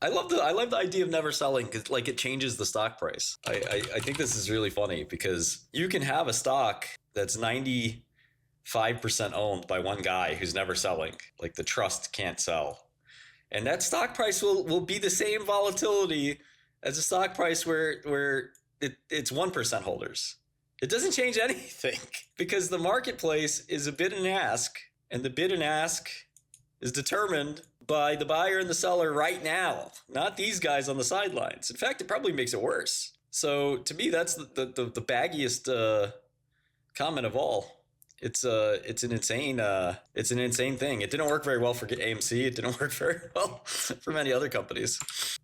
I love the idea of never selling because like it changes the stock price. I think this is really funny because you can have a stock that's 95% owned by one guy who's never selling. Like the trust can't sell. And that stock price will be the same volatility as a stock price where it's 1% holders. It doesn't change anything because the marketplace is a bid and ask, and the bid and ask is determined by the buyer and the seller right now, not these guys on the sidelines. In fact, it probably makes it worse. So to me, that's the baggiest comment of all. It's an insane thing. It didn't work very well for AMC. It didn't work very well for many other companies.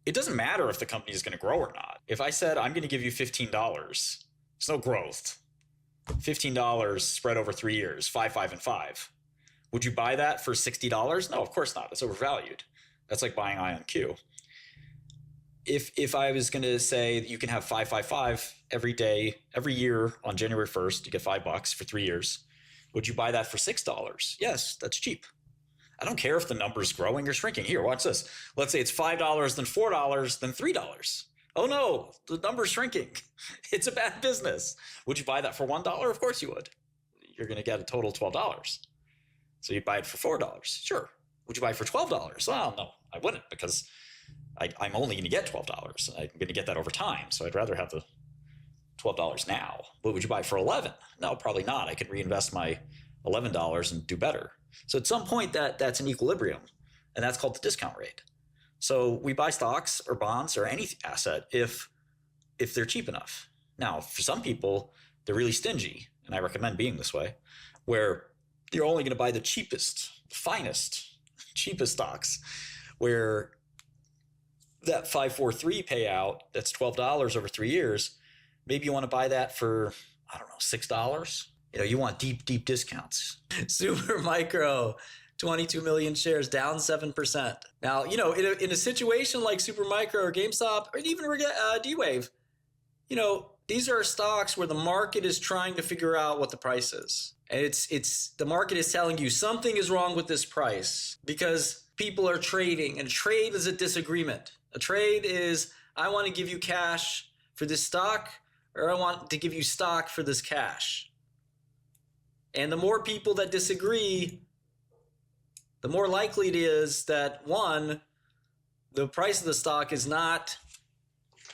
It doesn't matter if the company is going to grow or not. If I said I'm going to give you $15, there's no growth. $15 spread over 3 years, 5, 5, and 5. Would you buy that for $60? No, of course not. It's overvalued. That's like buying IonQ. If I was going to say that you can have 5, 5, 5 every day, every year on January 1st, you get $5 for 3 years. Would you buy that for $6? Yes, that's cheap. I don't care if the number's growing or shrinking. Here, watch this. Let's say it's $5, then $4, then $3. Oh no, the number's shrinking. It's a bad business. Would you buy that for $1? Of course you would. You're going to get a total $12. So you'd buy it for $4. Sure. Would you buy it for $12? Well, no, I wouldn't because I'm only going to get $12. I'm going to get that over time. So I'd rather have the $12 now. But would you buy it for $11? No, probably not. I could reinvest my $11 and do better. So at some point that's an equilibrium, and that's called the discount rate. So we buy stocks or bonds or any asset if they're cheap enough. Now, for some people, they're really stingy, and I recommend being this way, where you're only going to buy the cheapest, finest, cheapest stocks, where that 543 payout, that's $12 over 3 years, maybe you want to buy that for, I don't know, $6. You want deep discounts. Supermicro, 22 million shares, down 7%. Now, in a situation like Supermicro or GameStop or even D-Wave, these are stocks where the market is trying to figure out what the price is. And it's the market is telling you something is wrong with this price because people are trading, and a trade is a disagreement. A trade is, I want to give you cash for this stock, or I want to give you stock for this cash. And the more people that disagree, the more likely it is that, one, the price of the stock is not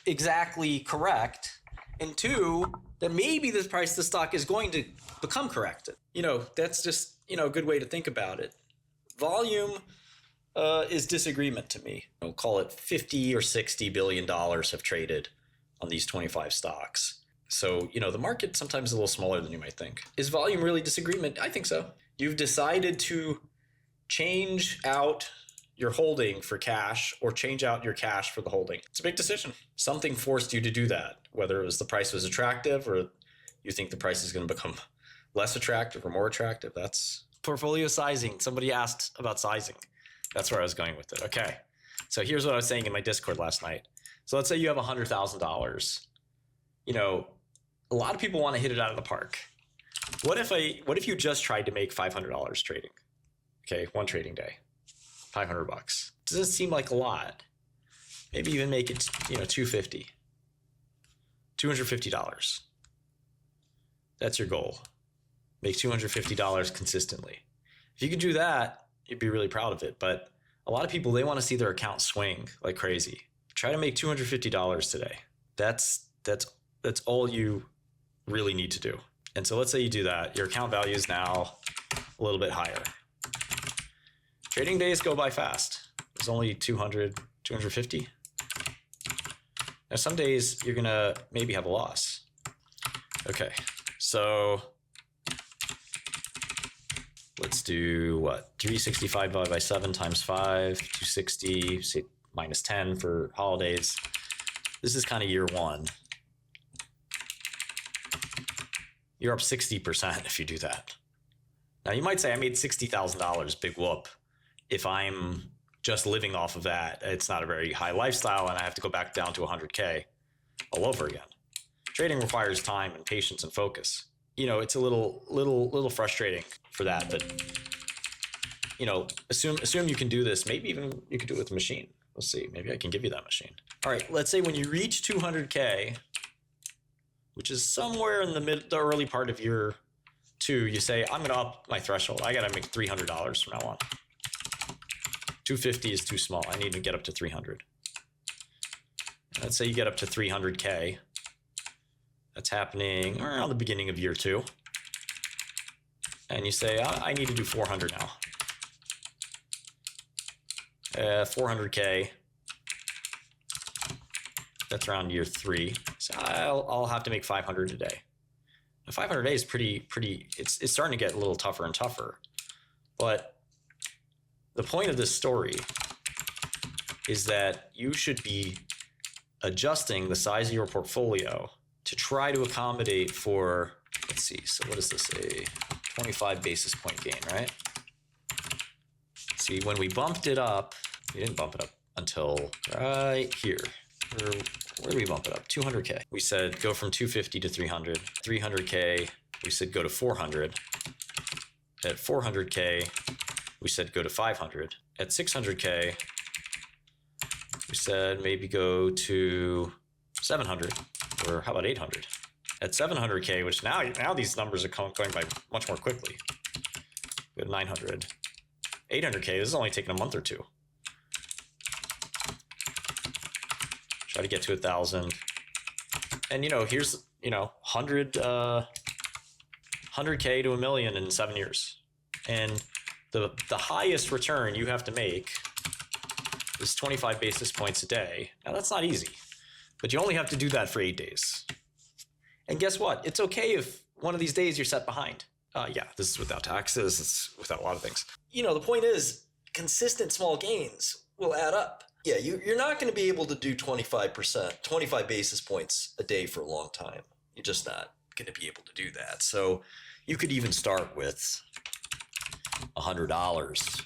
exactly correct, and two, that maybe the price of the stock is going to become corrected. That's just, a good way to think about it. Volume is disagreement to me. Call it 50 or $60 billion have traded on these 25 stocks. So, the market sometimes is a little smaller than you might think. Is volume really disagreement? I think so. You've decided to change out your holding for cash or change out your cash for the holding. It's a big decision. Something forced you to do that, whether it was the price was attractive or you think the price is going to become less attractive or more attractive. That's portfolio sizing. Somebody asked about sizing. That's where I was going with it. Okay. So here's what I was saying in my Discord last night. So let's say you have $100,000. A lot of people want to hit it out of the park. What if you just tried to make $500 trading? Okay, one trading day, $500. Doesn't seem like a lot. Maybe even make it, $250. $250. That's your goal. Make $250 consistently. If you could do that, you'd be really proud of it. But a lot of people, they want to see their account swing like crazy. Try to make $250 today. That's all you really need to do. And so let's say you do that. Your account value is now a little bit higher. Trading days go by fast. There's only 200, 250. Now some days you're going to maybe have a loss. Okay, so let's do what? 365 divided by 7 times 5, 260, say minus 10 for holidays. This is kind of year one. You're up 60% if you do that. Now you might say, I made $60,000, big whoop. If I'm just living off of that, it's not a very high lifestyle and I have to go back down to 100K all over again. Trading requires time and patience and focus. It's a little frustrating for that, but assume you can do this. Maybe even you could do it with a machine. Let's see, maybe I can give you that machine. All right, let's say when you reach 200K, which is somewhere in the early part of year 2, you say, I'm gonna up my threshold. I gotta make $300 from now on. 250 is too small. I need to get up to 300. Let's say you get up to 300K. That's happening around the beginning of year 2. And you say, I need to do 400 now. 400K. That's around year 3. So I'll have to make 500 a day. Now 500 a day is pretty, it's starting to get a little tougher and tougher. But the point of this story is that you should be adjusting the size of your portfolio to try to accommodate for, let's see, so what is this, a 25 basis point gain, right? See, when we bumped it up, we didn't bump it up until right here. Where do we bump it up? 200K. We said go from 250 to 300. 300K, we said go to 400. At 400K, we said go to 500. At 600K, we said maybe go to 700, or how about 800? At 700K, which now these numbers are going by much more quickly. We have 900. 800K, this is only taking a month or 2. Try to get to 1,000. And here's 100K to $1 million in 7 years. And the highest return you have to make is 25 basis points a day. Now that's not easy, but you only have to do that for 8 days. And guess what? It's okay if one of these days you're set behind. Yeah, this is without taxes. It's without a lot of things. The point is consistent small gains will add up. Yeah, you're not going to be able to do 25%, 25 basis points a day for a long time. You're just not going to be able to do that. So you could even start with $100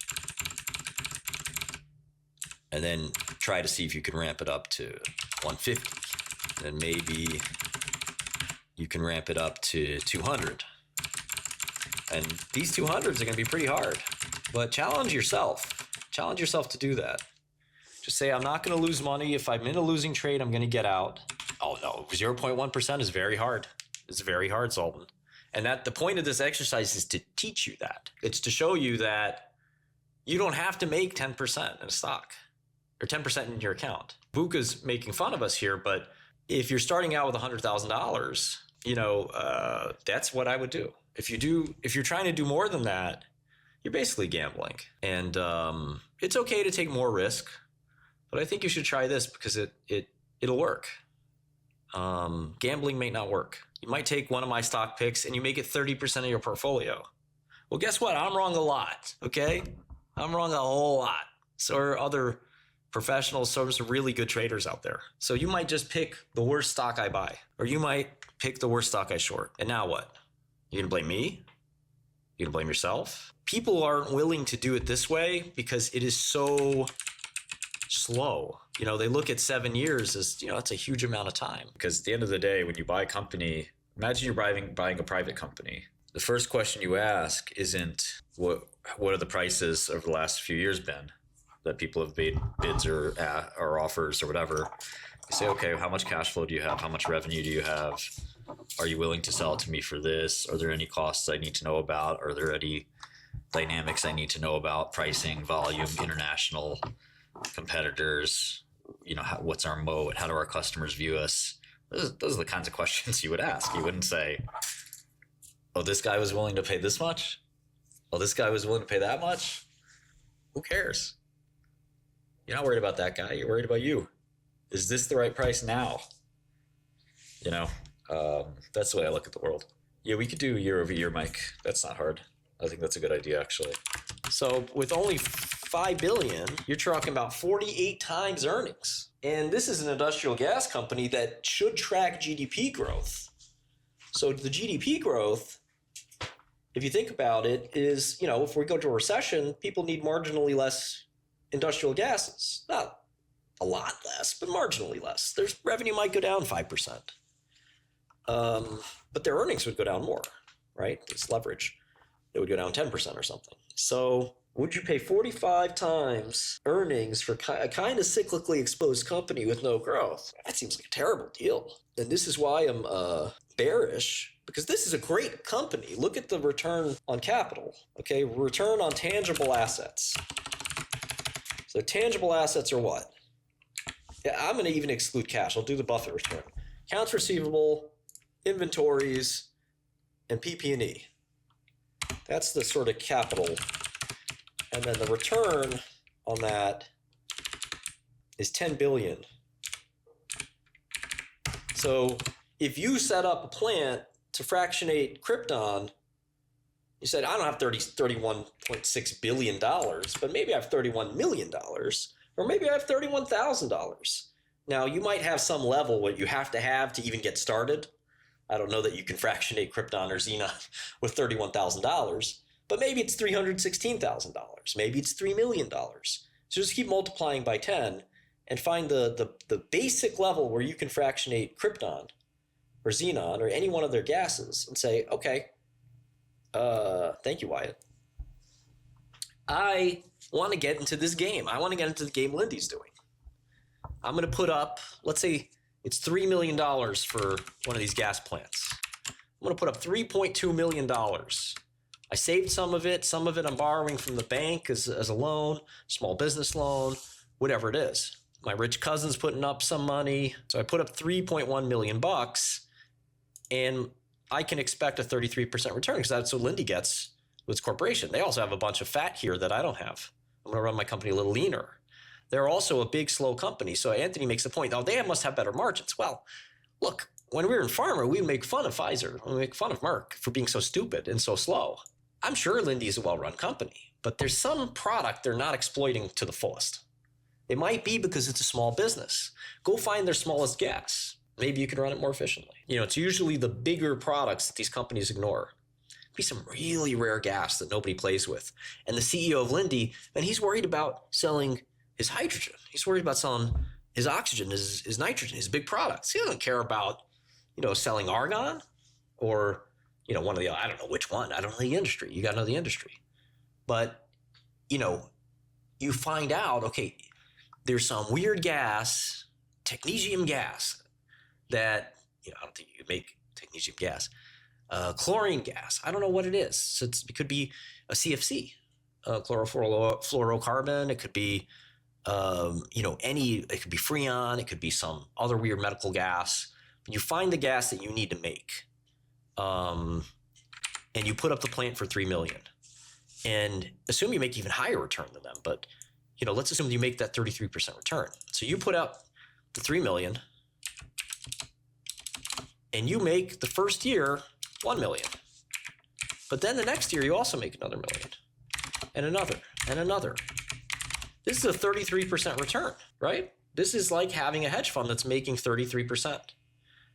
and then try to see if you can ramp it up to 150. And maybe you can ramp it up to 200. And these 200s are going to be pretty hard, but challenge yourself. Challenge yourself to do that. Just say, I'm not going to lose money. If I'm in a losing trade, I'm going to get out. Oh no, 0.1% is very hard. It's very hard, Sultan. And the point of this exercise is to teach you that. It's to show you that you don't have to make 10% in a stock or 10% in your account. VUCA's making fun of us here, but if you're starting out with $100,000, that's what I would do. If you're trying to do more than that, you're basically gambling. And it's okay to take more risk, but I think you should try this because it'll work. Gambling may not work. You might take one of my stock picks and you make it 30% of your portfolio. Well, guess what? I'm wrong a lot, okay? I'm wrong a whole lot. So are other professionals, so are some really good traders out there. So you might just pick the worst stock I buy, or you might pick the worst stock I short. And now what? You gonna blame me? You gonna blame yourself? People aren't willing to do it this way because it is so slow. They look at 7 years as, that's a huge amount of time. Because at the end of the day, when you buy a company, imagine you're buying a private company. The first question you ask isn't what are the prices over the last few years been that people have made bids or offers or whatever. You say, okay, how much cash flow do you have? How much revenue do you have? Are you willing to sell it to me for this? Are there any costs I need to know about? Are there any dynamics I need to know about? Pricing, volume, international competitors, what's our moat? How do our customers view us? Those are the kinds of questions you would ask. You wouldn't say, oh, this guy was willing to pay this much? Oh, this guy was willing to pay that much? Who cares? You're not worried about that guy. You're worried about you. Is this the right price now? That's the way I look at the world. Yeah, we could do year over year, Mike. That's not hard. I think that's a good idea, actually. So with only 5 billion, you're talking about 48 times earnings. And this is an industrial gas company that should track GDP growth. So the GDP growth, if you think about it, is, if we go to a recession, people need marginally less industrial gases. Not a lot less, but marginally less. Their revenue might go down 5%. But their earnings would go down more, right? It's leverage. It would go down 10% or something. So Would you pay 45 times earnings for a kind of cyclically exposed company with no growth? That seems like a terrible deal. And this is why I'm bearish, because this is a great company. Look at the return on capital, okay? Return on tangible assets. So tangible assets are what? Yeah, I'm going to even exclude cash. I'll do the Buffett return. Accounts receivable, inventories, and PP&E. That's the sort of capital. And then the return on that is 10 billion. So if you set up a plant to fractionate krypton, you said, I don't have $31.6 billion, but maybe I have $31 million, or maybe I have $31,000. Now, you might have some level what you have to even get started. I don't know that you can fractionate krypton or xenon with $31,000, but maybe it's $316,000. Maybe it's $3 million. So just keep multiplying by 10 and find the basic level where you can fractionate krypton or xenon or any one of their gases and say, okay, thank you, Wyatt. I want to get into this game. I want to get into the game Lindy's doing. I'm going to put up, let's say it's $3 million for one of these gas plants. I'm going to put up $3.2 million. I saved some of it I'm borrowing from the bank as a loan, small business loan, whatever it is. My rich cousin's putting up some money. So I put up $3.1 million and I can expect a 33% return because that's what Lindy gets with its corporation. They also have a bunch of fat here that I don't have. I'm going to run my company a little leaner. They're also a big, slow company. So Anthony makes the point, oh, they must have better margins. Well, look, when we were in pharma, we make fun of Pfizer. We make fun of Merck for being so stupid and so slow. I'm sure Lindy is a well-run company, but there's some product they're not exploiting to the fullest. It might be because it's a small business. Go find their smallest gas. Maybe you can run it more efficiently. It's usually the bigger products that these companies ignore. Be some really rare gas that nobody plays with. And the CEO of Lindy, and he's worried about selling his hydrogen. He's worried about selling his oxygen, his nitrogen, his big products. He doesn't care about, selling argon or, one of the, I don't know which one. I don't know the industry. You got to know the industry. But, you find out, okay, there's some weird gas, technetium gas, that, I don't think you could make technetium gas, chlorine gas. I don't know what it is. So it could be a CFC, chlorofluorocarbon. It could be, it could be freon. It could be some other weird medical gas. You find the gas that you need to make, and you put up the plant for $3 million, and assume you make even higher return than them. But let's assume you make that 33% return. So you put up the $3 million, and you make the first year $1 million. But then the next year you also make another $1 million, and another, and another. This is a 33% return, right? This is like having a hedge fund that's making 33%.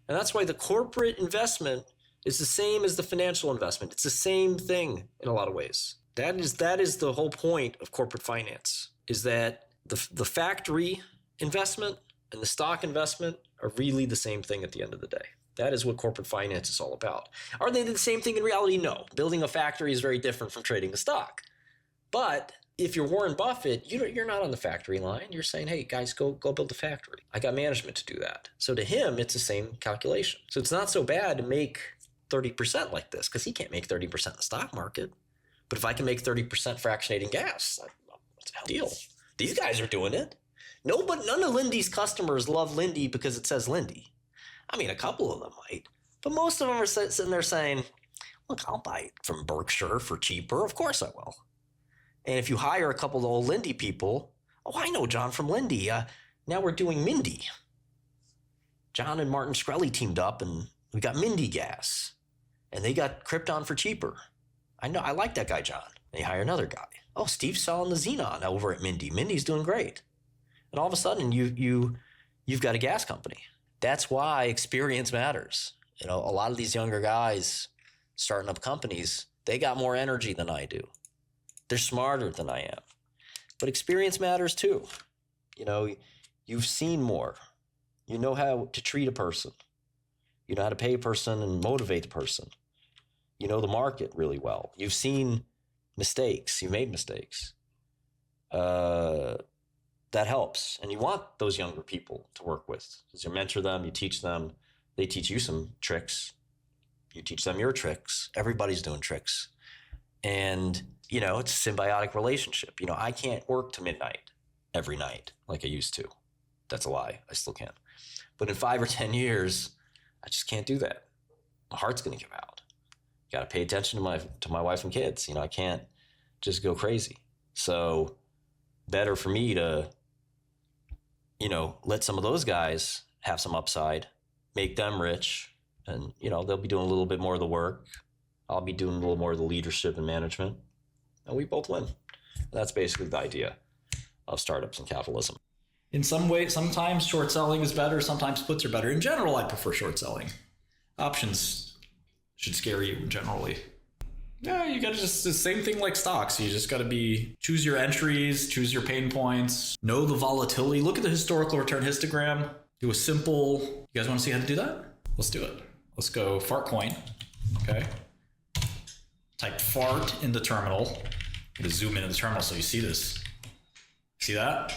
And that's why the corporate investment is the same as the financial investment. It's the same thing in a lot of ways. That is the whole point of corporate finance, is that the factory investment and the stock investment are really the same thing at the end of the day. That is what corporate finance is all about. Are they the same thing in reality? No. Building a factory is very different from trading a stock. But if you're Warren Buffett, you're not on the factory line. You're saying, hey, guys, go build a factory. I got management to do that. So to him, it's the same calculation. So it's not so bad to make 30% like this, because he can't make 30% in the stock market. But if I can make 30% fractionating gas, that's a deal. These guys are doing it. None of Lindy's customers love Lindy because it says Lindy. I mean, a couple of them might. But most of them are sitting there saying, look, I'll buy it from Berkshire for cheaper. Of course I will. And if you hire a couple of old Lindy people, oh, I know John from Lindy. Now we're doing Mindy. John and Martin Shkreli teamed up, and we got Mindy gas. And they got krypton for cheaper. I know, I like that guy, John. They hire another guy. Oh, Steve's selling the xenon over at Mindy. Mindy's doing great. And all of a sudden, you've got a gas company. That's why experience matters. A lot of these younger guys starting up companies, they got more energy than I do. They're smarter than I am. But experience matters too. You've seen more. You know how to treat a person. You know how to pay a person and motivate a person. You know the market really well. You've seen mistakes. You've made mistakes. that helps. And you want those younger people to work with, because you mentor them, you teach them, they teach you some tricks, you teach them your tricks. Everybody's doing tricks. And, you know, it's a symbiotic relationship. You know, I can't work to midnight every night like I used to. That's a lie. I still can. But in 5 or 10 years, I just can't do that. My heart's going to give out. Got to pay attention to my wife and kids. You know, I can't just go crazy. So better for me to, you know, let some of those guys have some upside, make them rich, and, you know, they'll be doing a little bit more of the work. I'll be doing a little more of the leadership and management, and we both win. And that's basically the idea of startups and capitalism. In some way, sometimes short selling is better, sometimes puts are better. In general, I prefer short selling. Options should scare you generally. Yeah, you gotta just, the same thing like stocks. You just gotta choose your entries, choose your pain points, know the volatility. Look at the historical return histogram. Do a simple, you guys wanna see how to do that? Let's do it. Let's go 𝗏𝗏, okay? Type fart in the terminal. I'm gonna zoom into the terminal so you see this. See that?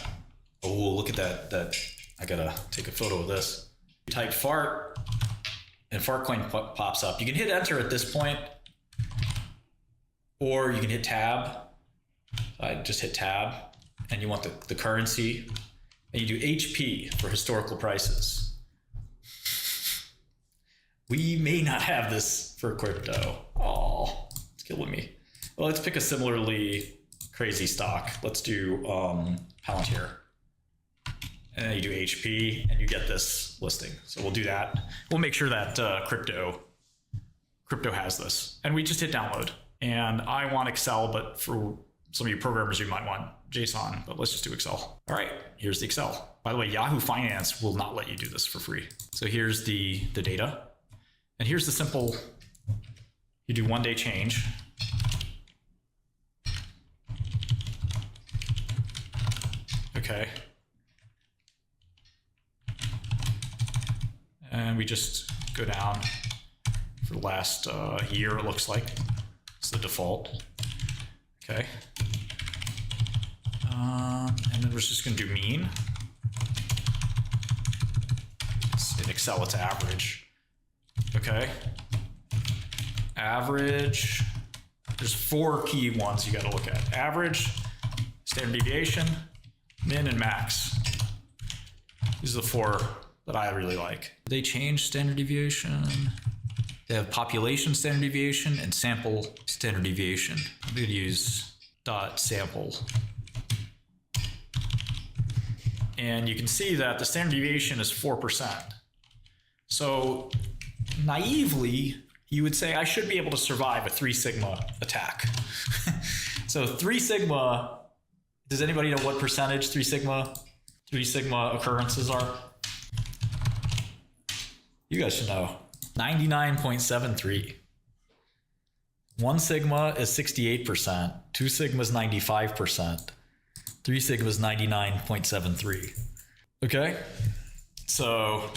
Oh, look at that. I gotta take a photo of this. You type fart and 𝗏𝗏 pops up. You can hit enter at this point, or you can hit tab. I just hit tab, and you want the currency, and you do HP for historical prices. We may not have this for crypto. Oh, it's killing me. Well, let's pick a similarly crazy stock. Let's do Palantir. And then you do HP and you get this listing. So we'll do that. We'll make sure that crypto has this. And we just hit download. And I want Excel, but for some of you programmers, you might want JSON, but let's just do Excel. All right, here's the Excel. By the way, Yahoo Finance will not let you do this for free. So here's the data. And here's the simple, you do 1 day change. Okay. And we just go down for the last year, it looks like. It's the default. Okay. And then we're just going to do mean. In Excel, it's average. Okay. Average. There's 4 key ones you got to look at. Average, standard deviation, min, and max. These are the 4 that I really like. They change standard deviation. They have population standard deviation and sample standard deviation. I'm going to use .sample. And you can see that the standard deviation is 4%. So naively, you would say I should be able to survive a 3 sigma attack. So 3 sigma, does anybody know what percentage 3 sigma occurrences are? You guys should know. 99.73. 1 sigma is 68%. 2 sigma is 95%. 3 sigma is 99.73. Okay? So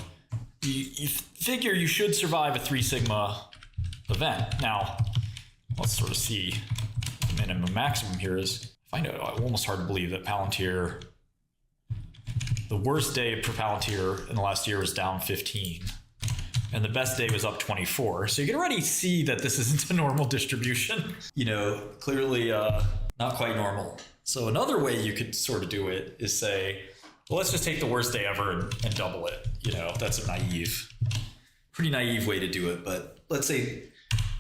you figure you should survive a 3 sigma event. Now, let's sort of see what the minimum maximum here is. I find it almost hard to believe that Palantir, the worst day for Palantir in the last year was down 15. And the best day was up 24. So you can already see that this isn't a normal distribution. You know, clearly not quite normal. So another way you could sort of do it is say, well, let's just take the worst day ever and double it. You know, that's a pretty naive way to do it. But let's say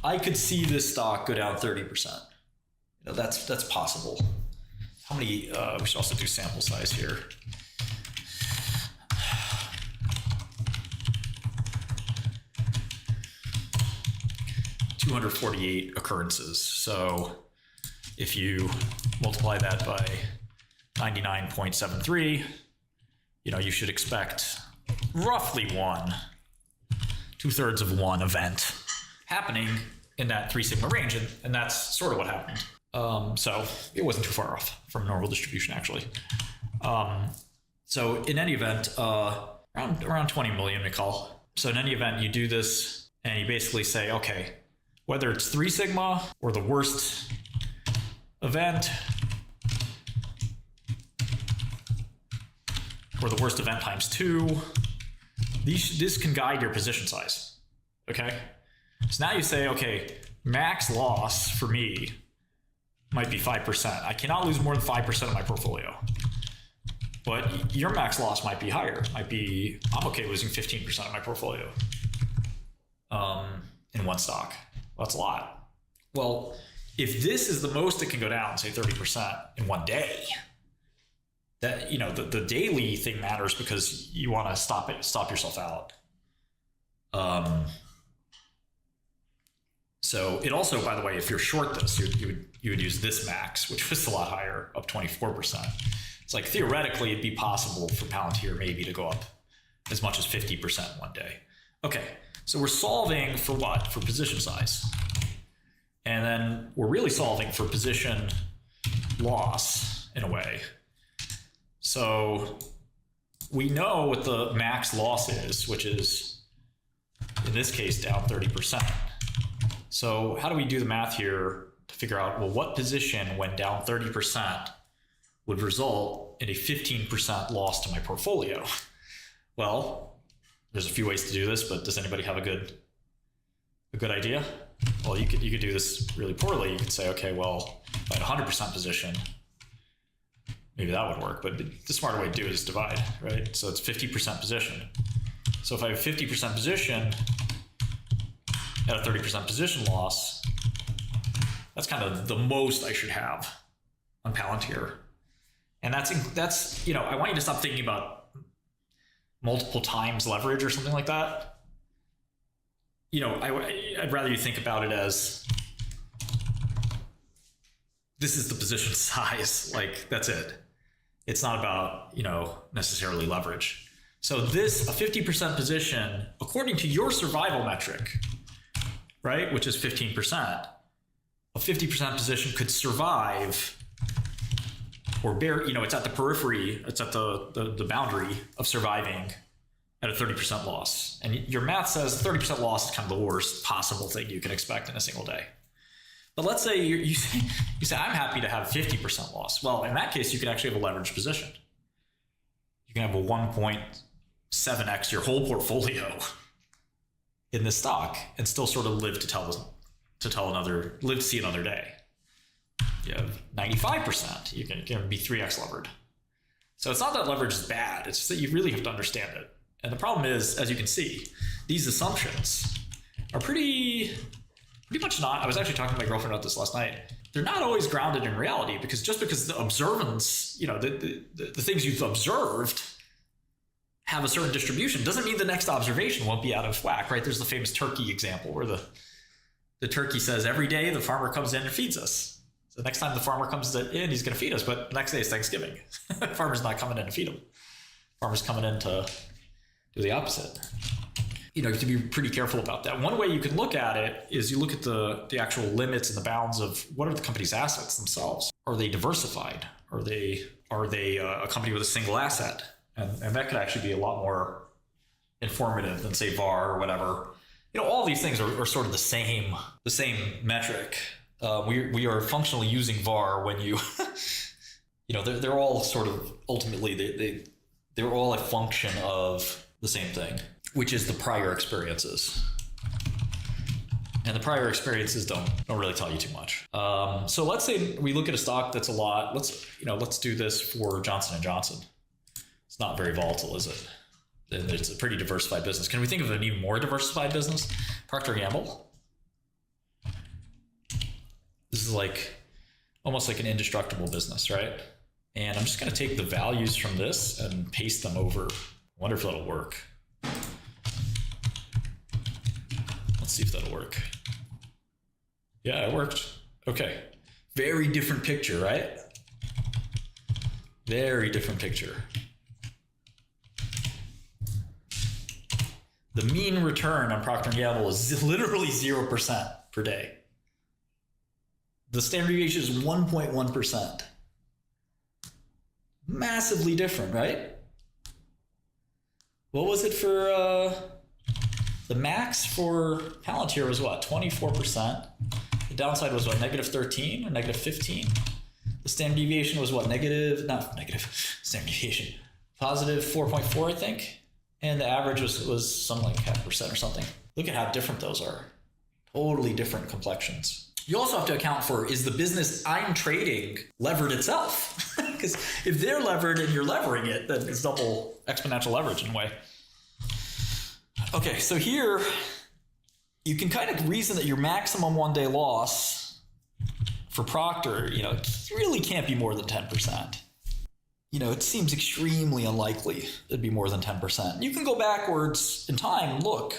I could see this stock go down 30%. You know, that's possible. How many, we should also do sample size here. 248 occurrences. So if you multiply that by 99.73, you know, you should expect roughly 2/3 of one event happening in that 3 sigma range. And that's sort of what happened. So it wasn't too far off from normal distribution, actually. So in any event, around 20 million, we call. So in any event, you do this and you basically say, okay, whether it's 3 sigma or the worst event, or the worst event times 2. This can guide your position size, okay? So now you say, okay, max loss for me might be 5%. I cannot lose more than 5% of my portfolio. But your max loss might be higher. Might be, I'm okay losing 15% of my portfolio in one stock. Well, that's a lot. Well, if this is the most it can go down, say 30% in one day, that, you know, the daily thing matters because you want to stop yourself out. So it also, by the way, if you're short this, you would use this max, which was a lot higher, up 24%. It's like theoretically it'd be possible for Palantir maybe to go up as much as 50% one day. Okay, so we're solving for what? For position size. And then we're really solving for position loss in a way. So we know what the max loss is, which is, in this case, down 30%. So how do we do the math here to figure out, well, what position when down 30% would result in a 15% loss to my portfolio? Well, there's a few ways to do this, but does anybody have a good idea? Well, you could do this really poorly. You could say, okay, well, if I had a 100% position, maybe that would work, but the smarter way to do it is divide, right? So it's 50% position. So if I have 50% position at a 30% position loss, that's kind of the most I should have on Palantir. And that's, you know, I want you to stop thinking about multiple times leverage or something like that. You know, I'd rather you think about it as, this is the position size, like that's it. It's not about, you know, necessarily leverage. So this, a 50% position, according to your survival metric, right, which is 15%, a 50% position could survive or bear, you know, it's at the periphery, it's at the boundary of surviving at a 30% loss. And your math says 30% loss is kind of the worst possible thing you can expect in a single day. But let's say you say, I'm happy to have 50% loss. Well, in that case, you could actually have a leveraged position. You can have a 1.7x your whole portfolio in this stock and still sort of live to see another day. You have 95%, you can be 3x levered. So it's not that leverage is bad, it's just that you really have to understand it. And the problem is, as you can see, these assumptions are pretty much not, I was actually talking to my girlfriend about this last night, they're not always grounded in reality, because just because the observance, you know, the things you've observed have a certain distribution doesn't mean the next observation won't be out of whack, right? There's the famous turkey example where the turkey says every day the farmer comes in and feeds us. So the next time the farmer comes in, he's going to feed us, but the next day is Thanksgiving. Farmer's not coming in to feed him. Farmer's coming in to do the opposite. You know, you have to be pretty careful about that. One way you can look at it is you look at the actual limits and the bounds of what are the company's assets themselves. Are they diversified? Are they a company with a single asset? And that could actually be a lot more informative than, say, VAR or whatever. You know, all these things are sort of the same metric. We are functionally using VAR when you, you know, they're all sort of ultimately they're all a function of the same thing, which is the prior experiences. And the prior experiences don't really tell you too much. So let's say we look at a stock that's a lot. Let's do this for Johnson & Johnson. It's not very volatile, is it? And it's a pretty diversified business. Can we think of an even more diversified business? Procter & Gamble. This is like almost like an indestructible business, right? And I'm just going to take the values from this and paste them over. I wonder if that'll work. Let's see if that'll work. Yeah, it worked. Okay. Very different picture, right? Very different picture. The mean return on Procter & Gamble is literally 0% per day. The standard deviation is 1.1%. Massively different, right? What was it for the max for Palantir was what? 24%. The downside was what? -13 or -15. The standard deviation was what? Standard deviation. positive 4.4, I think. And the average was something like 0.5% or something. Look at how different those are. Totally different complexions. You also have to account for, is the business I'm trading levered itself? Because if they're levered and you're levering it, then it's double exponential leverage in a way. Okay, so here you can kind of reason that your maximum one-day loss for Proctor, it really can't be more than 10%. It seems extremely unlikely it'd be more than 10%. You can go backwards in time and look,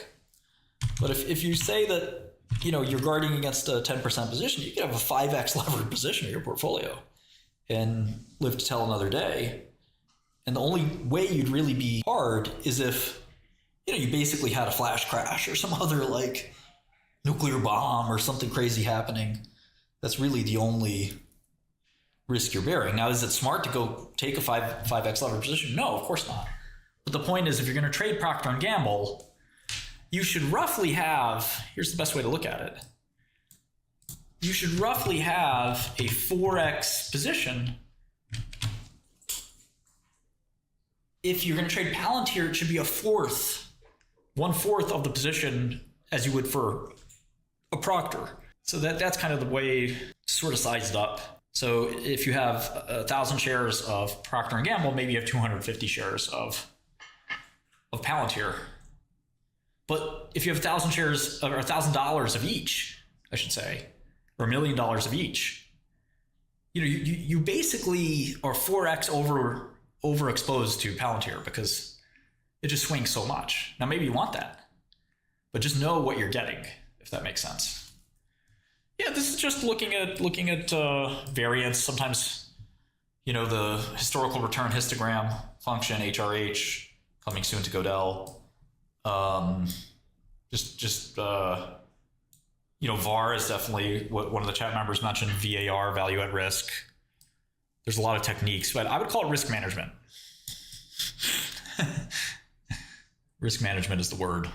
but if you say that you're guarding against a 10% position, you could have a 5x levered position in your portfolio and live to tell another day. And the only way you'd really be hard is if you basically had a flash crash or some other like nuclear bomb or something crazy happening. That's really the only risk you're bearing. Now, is it smart to go take a 5x levered position? No, of course not. But the point is, if you're going to trade Procter & Gamble, you should roughly have, here's the best way to look at it. You should roughly have a 4x position. If you're going to trade Palantir, it should be 1/4 of the position as you would for a Procter. So that's kind of the way sort of sized up. So if you have 1,000 shares of Procter & Gamble, maybe you have 250 shares of Palantir. But if you have 1,000 shares or $1,000 of each, I should say, or $1 million of each, you basically are 4x overexposed to Palantir because it just swings so much. Now maybe you want that, but just know what you're getting, if that makes sense. Yeah, this is just looking at variance. Sometimes, the historical return histogram function ℎRH coming soon to Gödel. VAR is definitely what one of the chat members mentioned. VAR, value at risk. There's a lot of techniques, but I would call it risk management. Risk management is the word.